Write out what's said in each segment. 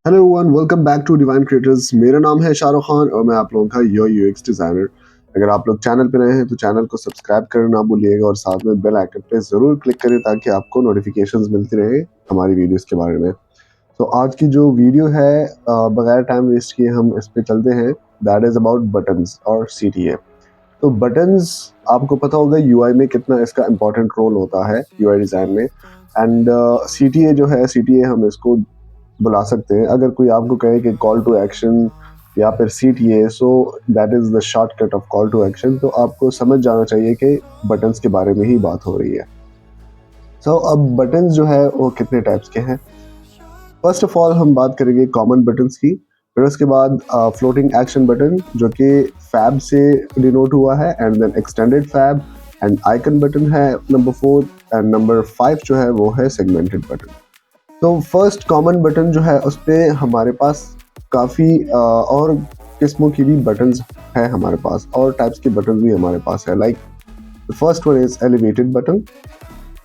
Hello everyone, welcome back to divine creators. मेरा नाम है शाहरुख खान और मैं आप लोगों का योर यूएक्स डिजाइनर। अगर आप लोग चैनल पे नए हैं तो चैनल को सब्सक्राइब करना ना भूलिएगा और साथ में बेल आइकन पे जरूर क्लिक करें ताकि आपको नोटिफिकेशंस मिलती रहे हमारी वीडियोस के बारे में। तो आज की जो वीडियो है, बगैर टाइम वेस्ट किए हम इस पे चलते हैं। दैट इज अबाउट बटन्स और सीटीए। तो बटन्स, आपको पता होगा यूआई में कितना इसका इंपॉर्टेंट रोल होता है यूआई डिजाइन में। एंड सीटीए जो है, सीटीए हम इसको बुला सकते हैं। अगर कोई आपको कहे कि कॉल टू एक्शन या फिर CTA, so that is the shortcut of call to action, तो आपको समझ जाना चाहिए कि बटन्स के बारे में ही बात हो रही है। सो अब बटन्स जो है वो कितने टाइप्स के हैं। फर्स्ट ऑफ ऑल हम बात करेंगे कॉमन बटन्स की, फिर उसके बाद फ्लोटिंग एक्शन बटन जो कि फैब से डिनोट हुआ है, and then extended FAB, and icon button है नंबर 4, एंड नंबर 5 जो है वो है सेगमेंटेड बटन। तो फर्स्ट कॉमन बटन जो है उस पर हमारे पास काफ़ी और किस्मों की भी बटन्स है हमारे पास, और टाइप्स के बटन भी हमारे पास है। Like the first one is elevated button,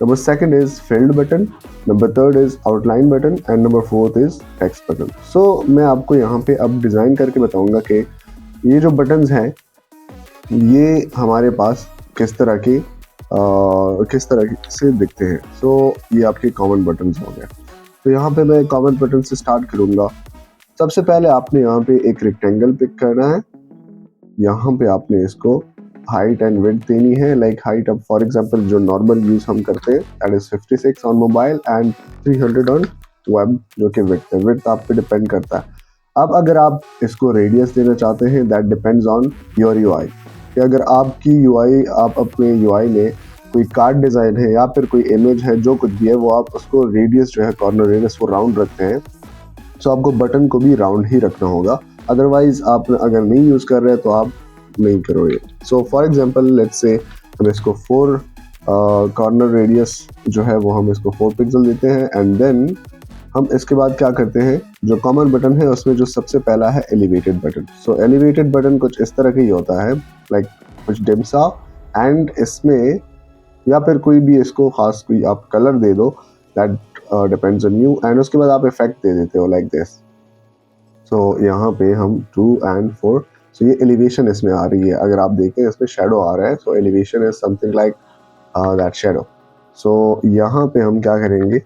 number second is filled button, number third is outline button, and number fourth is text button. So मैं आपको यहाँ पे अब डिज़ाइन करके बताऊंगा कि ये जो बटन्स हैं ये हमारे पास किस तरह से दिखते हैं। सो ये आपके कॉमन बटन्स हो गए। तो यहाँ पे मैं कॉमन बटन से स्टार्ट करूंगा। सबसे पहले आपने यहाँ पे एक रेक्टेंगल पिक करना है। यहाँ पे आपने इसको हाइट एंड विड्थ देनी है। लाइक हाइट, अब फॉर एग्जांपल जो नॉर्मल यूज हम करते हैं that is 56 on mobile and 300 on web, जो कि विड्थ है। विड्थ आप पे डिपेंड करता है। अब अगर आप इसको रेडियस देना चाहते हैं, that depends on your UI. कि अगर आपकी यूआई, आप अपने यूआई में कोई कार्ड डिज़ाइन है या फिर कोई इमेज है, जो कुछ भी है, वो आप उसको रेडियस जो है, कॉर्नर रेडियस वो राउंड रखते हैं, तो आपको बटन को भी राउंड ही रखना होगा। अदरवाइज आप अगर नहीं यूज़ कर रहे हैं तो आप नहीं करोगे। So for example let's say हम इसको 4 कॉर्नर रेडियस जो है वो हम इसको 4 पिक्सल देते हैं, एंड देन हम इसके बाद क्या करते हैं, जो कॉमन बटन है उसमें जो सबसे पहला है एलिवेटेड बटन। सो एलिवेटेड बटन कुछ इस तरह का ही होता है, लाइक कुछ डिम सा, एंड इसमें या फिर कोई भी इसको खास कोई आप कलर दे दो, that depends on you, and उसके बाद आप इफेक्ट दे देते हो लाइक दिस। सो यहाँ पे हम 2 and 4, सो ये एलिवेशन इसमें आ रही है। अगर आप देखें इसमें शेडो आ रहा है, so elevation is something like that shadow. So यहाँ पे हम क्या करेंगे,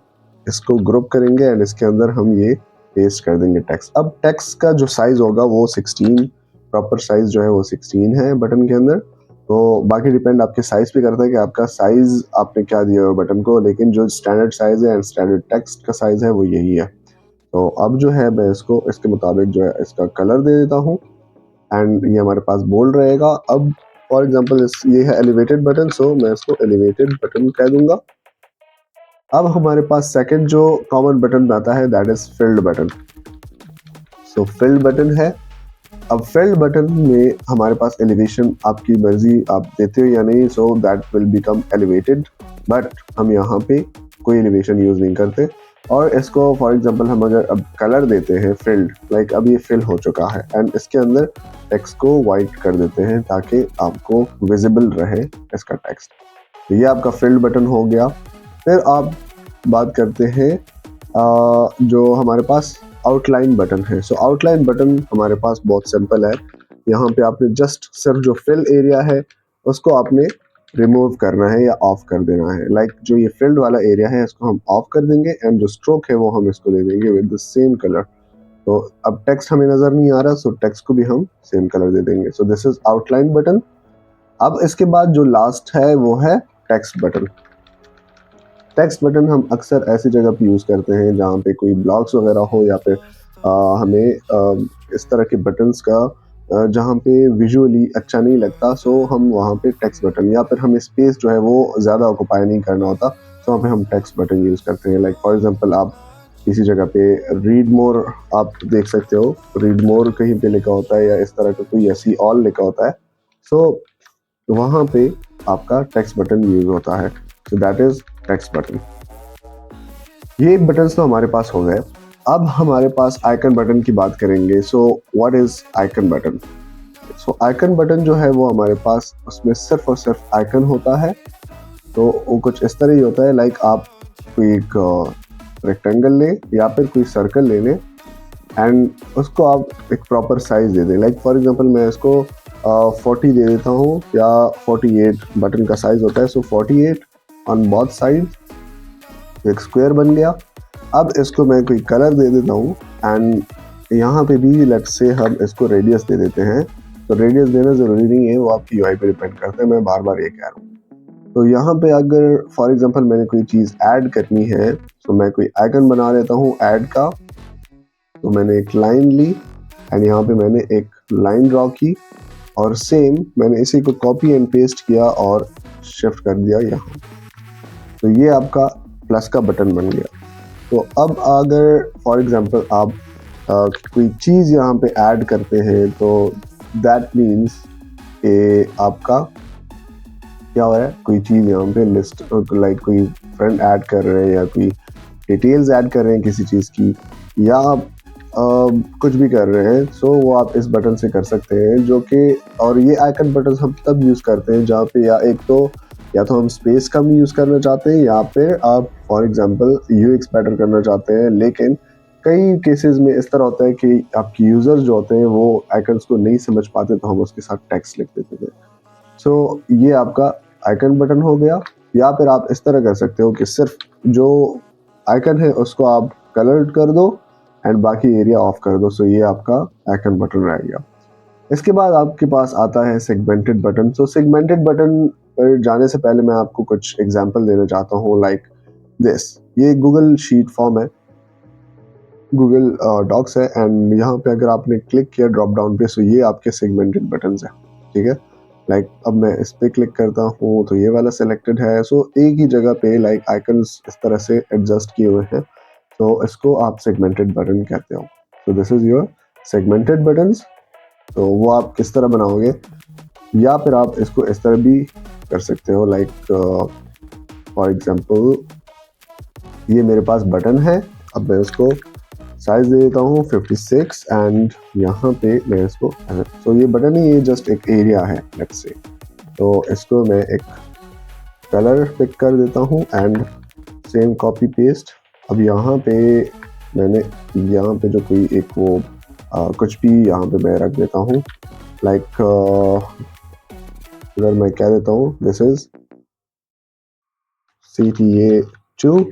इसको ग्रुप करेंगे एंड इसके अंदर हम ये पेस्ट कर देंगे टेक्स्ट। अब टेक्स्ट का जो साइज होगा वो 16, प्रॉपर साइज जो है वो 16 है बटन के अंदर। तो बाकी डिपेंड आपके साइज पे करता है कि आपका साइज आपने क्या दिया है बटन को, लेकिन जो स्टैंडर्ड साइज है एंड स्टैंडर्ड टेक्स्ट का साइज है वो यही है। तो अब जो है मैं इसको इसके मुताबिक जो है इसका कलर दे देता हूँ, एंड ये हमारे पास बोल्ड रहेगा। अब फॉर एग्जांपल ये है एलिवेटेड बटन, सो मैं इसको एलिवेटेड बटन कह दूंगा। अब हमारे पास सेकंड जो कॉमन बटन आता है that is filled button. So field button है। अब फिल्ड बटन में हमारे पास एलिवेशन आपकी मर्जी आप देते हो या नहीं, so that will become elevated, but हम यहाँ पे कोई एलिवेशन यूज नहीं करते। और इसको फॉर एग्जांपल हम अगर अब कलर देते हैं फिल्ड, लाइक अब ये फिल हो चुका है, एंड इसके अंदर टेक्स्ट को वाइट कर देते हैं ताकि आपको विजिबल रहे इसका टेक्स्ट। तो ये आपका फिल्ड बटन हो गया। फिर आप बात करते हैं जो हमारे पास आउटलाइन बटन है। सो आउटलाइन बटन हमारे पास बहुत सिंपल है। यहाँ पे आपने जस्ट सिर्फ जो फिल एरिया है उसको आपने रिमूव करना है या ऑफ कर देना है। लाइक जो ये फिल्ड वाला एरिया है इसको हम ऑफ कर देंगे, एंड जो स्ट्रोक है वो हम इसको दे देंगे विद द सेम कलर। तो अब टेक्स्ट हमें नजर नहीं आ रहा, सो टेक्स्ट को भी हम सेम कलर दे देंगे। So this is outline button. अब इसके बाद जो लास्ट है वो है टेक्स्ट बटन। टेक्स्ट बटन हम अक्सर ऐसी जगह पे यूज़ करते हैं जहाँ पे कोई ब्लॉग्स वगैरह हो, या फिर हमें इस तरह के बटन्स का जहाँ पे विजुअली अच्छा नहीं लगता, सो हम वहाँ पे टेक्स्ट बटन, या फिर हमें स्पेस जो है वो ज़्यादा ऑक्यूपाई नहीं करना होता, तो वहाँ पे हम टेक्स्ट बटन यूज़ करते हैं। लाइक फॉर एग्जांपल आप किसी जगह पे रीड मोर आप देख सकते हो, रीड मोर कहीं पे लिखा होता है या इस तरह का कोई ऐसी ऑल लिखा होता है, सो वहाँ पे आपका टेक्स्ट बटन यूज होता है। सो दैट इज टेक्स्ट बटन। ये बटन्स तो हमारे पास हो गए। अब हमारे पास आइकन बटन की बात करेंगे। So what is icon button? So icon button जो है वो हमारे पास उसमें सिर्फ और सिर्फ आइकन होता है। तो वो कुछ इस तरह ही होता है, लाइक आप कोई एक रेक्टेंगल लें या फिर कोई सर्कल ले लें, एंड उसको आप एक प्रॉपर साइज दे दें। लाइक फॉर एग्जांपल मैं इसको 40 दे देता हूँ या 48 बटन का साइज होता है, सो 48 ऑन बोथ साइड, एक स्क्वायर बन गया। अब इसको मैं कोई कलर दे देता हूँ एंड यहाँ पे भी लेट्स से हम इसको रेडियस दे देते हैं। तो रेडियस देना ज़रूरी नहीं है, वो आपकी यूआई पे डिपेंड करता है, मैं बार बार ये कह रहा हूँ। तो यहाँ पे अगर फॉर एग्जांपल मैंने कोई चीज़ ऐड करनी है, तो मैं कोई आइकन बना लेता हूँ ऐड का। तो मैंने एक लाइन ली एंड यहाँ पे मैंने एक लाइन ड्रॉ की और सेम मैंने इसी को कॉपी एंड पेस्ट किया और शिफ्ट कर दिया यहाँ। तो ये आपका प्लस का बटन बन गया। तो अब अगर फॉर एग्जांपल आप कोई चीज़ यहाँ पे ऐड करते हैं, तो दैट मीन्स कि आपका क्या हो रहा है, कोई चीज़ यहाँ पे लिस्ट, लाइक कोई फ्रेंड ऐड कर रहे हैं या कोई डिटेल्स ऐड कर रहे हैं किसी चीज़ की, या आप कुछ भी कर रहे हैं, सो वो आप इस बटन से कर सकते हैं। जो कि और ये आइकन बटन हम तब यूज़ करते हैं जहाँ पे या तो हम स्पेस कम यूज़ करना चाहते हैं या फिर आप फॉर एग्जांपल यूएक्स बेटर करना चाहते हैं। लेकिन कई केसेस में इस तरह होता है कि आपके यूज़र्स जो होते हैं वो आइकन्स को नहीं समझ पाते, तो हम उसके साथ टेक्स्ट लिख देते थे। सो ये आपका आइकन बटन हो गया। या फिर आप इस तरह कर सकते हो कि सिर्फ जो आइकन है उसको आप कलर कर दो एंड बाकी एरिया ऑफ कर दो। सो ये आपका आइकन बटन रह गया। इसके बाद आपके पास आता है सेगमेंटेड बटन। सो सेगमेंटेड बटन पर जाने से पहले मैं आपको कुछ एग्जांपल देना चाहता हूँ, लाइक दिस। ये गूगल शीट फॉर्म है, गूगल डॉक्स है एंड यहाँ पे अगर आपने क्लिक किया ड्रॉप डाउन पे, सो ये आपके सेगमेंटेड बटन्स है, ठीक है। लाइक अब मैं इस पे क्लिक करता हूँ तो ये वाला सिलेक्टेड है। सो एक ही जगह पे लाइक आइकन्स इस तरह से एडजस्ट किए हुए हैं, तो इसको आप सेगमेंटेड बटन कहते हो। So this is your segmented buttons. तो वो आप किस तरह बनाओगे, या फिर आप इसको इस तरह भी कर सकते हो। लाइक फॉर एग्जांपल ये मेरे पास बटन है, अब मैं उसको साइज दे देता हूँ 56 एंड यहाँ पे मैं इसको तो ये बटन ही ये जस्ट एक एरिया है लेट्स से। तो इसको मैं एक कलर पिक कर देता हूँ एंड सेम कॉपी पेस्ट। अब यहाँ पे मैंने यहाँ पे जो कोई एक वो कुछ भी यहाँ पे मैं रख देता हूँ, लाइक अगर मैं कह देता हूँ दिस इज CTA2,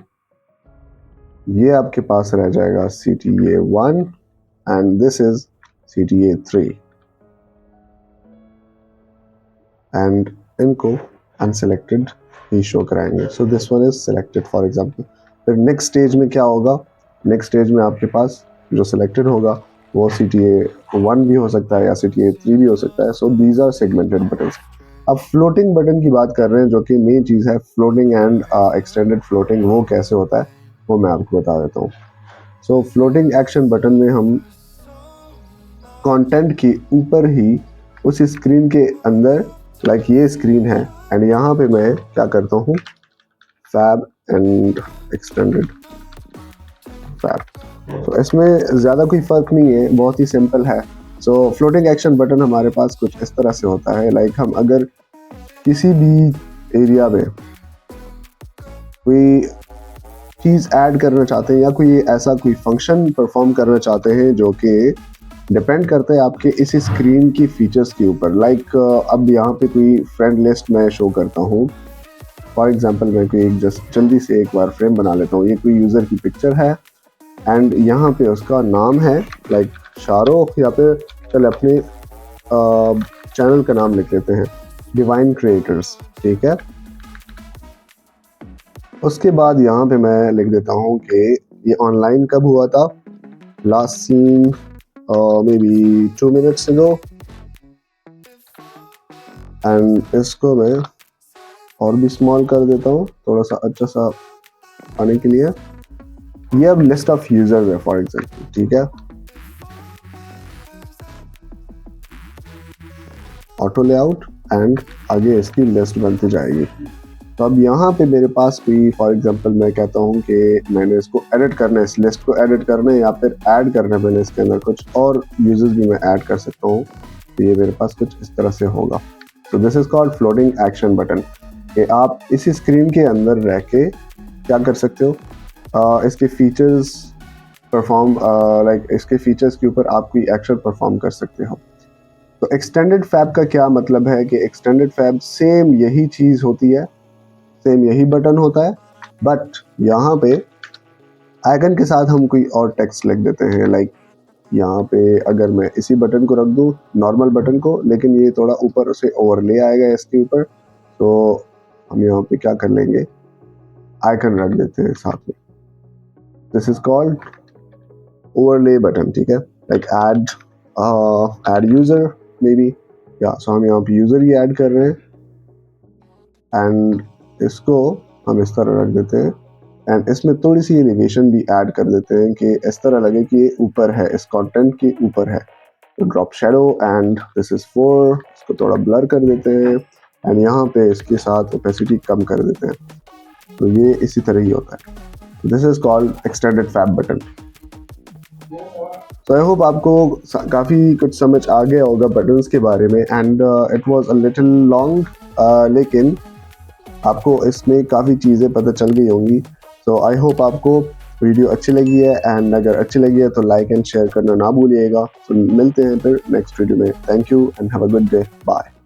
ये आपके पास रह जाएगा CTA1 and this is CTA3 and इनको अनसेलेक्टेड ही शो कराएंगे। So this one is selected for example. फिर नेक्स्ट स्टेज में क्या होगा, नेक्स्ट स्टेज में आपके पास जो सिलेक्टेड होगा वो CTA1 भी हो सकता है या CTA3 भी हो सकता है। So these are segmented buttons. अब फ्लोटिंग बटन की बात कर रहे हैं, जो कि मेन चीज़ है फ्लोटिंग एंड एक्सटेंडेड फ्लोटिंग। वो कैसे होता है वो मैं आपको बता देता हूँ। सो फ्लोटिंग एक्शन बटन में हम कंटेंट के ऊपर ही उस स्क्रीन के अंदर, लाइक ये स्क्रीन है एंड यहाँ पे मैं क्या करता हूँ, फैब एंड एक्सटेंडेड फैब। तो इसमें ज़्यादा कोई फ़र्क नहीं है, बहुत ही सिंपल है। सो फ्लोटिंग एक्शन बटन हमारे पास कुछ इस तरह से होता है, लाइक हम अगर किसी भी एरिया में कोई चीज़ ऐड करना चाहते हैं या कोई ऐसा कोई फंक्शन परफॉर्म करना चाहते हैं जो कि डिपेंड करता है आपके इस स्क्रीन की फीचर्स के ऊपर। लाइक अब यहाँ पे कोई फ्रेंड लिस्ट मैं शो करता हूँ। फॉर एग्जांपल मैं कोई जस्ट जल्दी से एक बार फ्रेम बना लेता हूँ। ये कोई यूज़र की पिक्चर है एंड यहाँ पे उसका नाम है लाइक शाहरुख, या फिर चल अपने चैनल का नाम लिख लेते हैं डिवाइन क्रिएटर्स, ठीक है। उसके बाद यहाँ पे मैं लिख देता हूँ कि ये ऑनलाइन कब हुआ था, last seen maybe 2 minutes ago and इसको मैं और भी स्मॉल कर देता हूँ थोड़ा सा अच्छा सा आने के लिए। ये अब लिस्ट ऑफ यूजर्स है फॉर एग्जांपल, ठीक है। ऑटो लेआउट एंड आगे इसकी लिस्ट बनती जाएगी। तो अब यहाँ पे मेरे पास भी फॉर एग्जांपल मैं कहता हूँ कि मैंने इसको एडिट करना है, इस लिस्ट को एडिट करना है या फिर ऐड करना है, मैंने इसके अंदर कुछ और यूजर्स भी मैं ऐड कर सकता हूँ। तो ये मेरे पास कुछ इस तरह से होगा। तो this is called floating action button. कि आप इसी स्क्रीन के अंदर रह के क्या कर सकते हो, इसके फीचर्स परफॉर्म लाइक इसके फीचर्स के ऊपर आप कोई एक्शन परफॉर्म कर सकते हो। तो एक्सटेंडेड फैब का क्या मतलब है कि एक्सटेंडेड फैब सेम यही चीज़ होती है, सेम यही बटन होता है, बट यहाँ पे आइकन के साथ हम कोई और टेक्स्ट लिख देते हैं। लाइक यहाँ पे अगर मैं इसी बटन को रख दूँ, नॉर्मल बटन को, लेकिन ये थोड़ा ऊपर से ओवरले आएगा इसके ऊपर, तो हम यहाँ पे क्या कर लेंगे, आइकन रख देते हैं साथ में। This is called overlay button, ठीक है। Like add user may be, या सो हम यहाँ पे यूजर ही ऐड कर रहे हैं एंड इसको हम इस तरह रख देते हैं एंड इसमें थोड़ी सी एलिवेशन भी ऐड कर देते हैं कि इस तरह लगे कि ये ऊपर है, इस कंटेंट के ऊपर है। तो drop shadow and this is 4, इसको थोड़ा ब्लर कर देते हैं एंड यहाँ पे इसके साथ ओपेसिटी कम कर देते हैं। तो ये इसी तरह ही होता है। This is called extended fab button. तो आई होप आपको काफ़ी कुछ समझ आ गया होगा बटन्स के बारे में and it was a little long, लेकिन आपको इसमें काफ़ी चीज़ें पता चल गई होंगी। तो आई होप आपको वीडियो अच्छी लगी है एंड अगर अच्छी लगी है तो लाइक एंड शेयर करना ना भूलिएगा। तो मिलते हैं फिर नेक्स्ट वीडियो में। Thank you and have a good day, bye.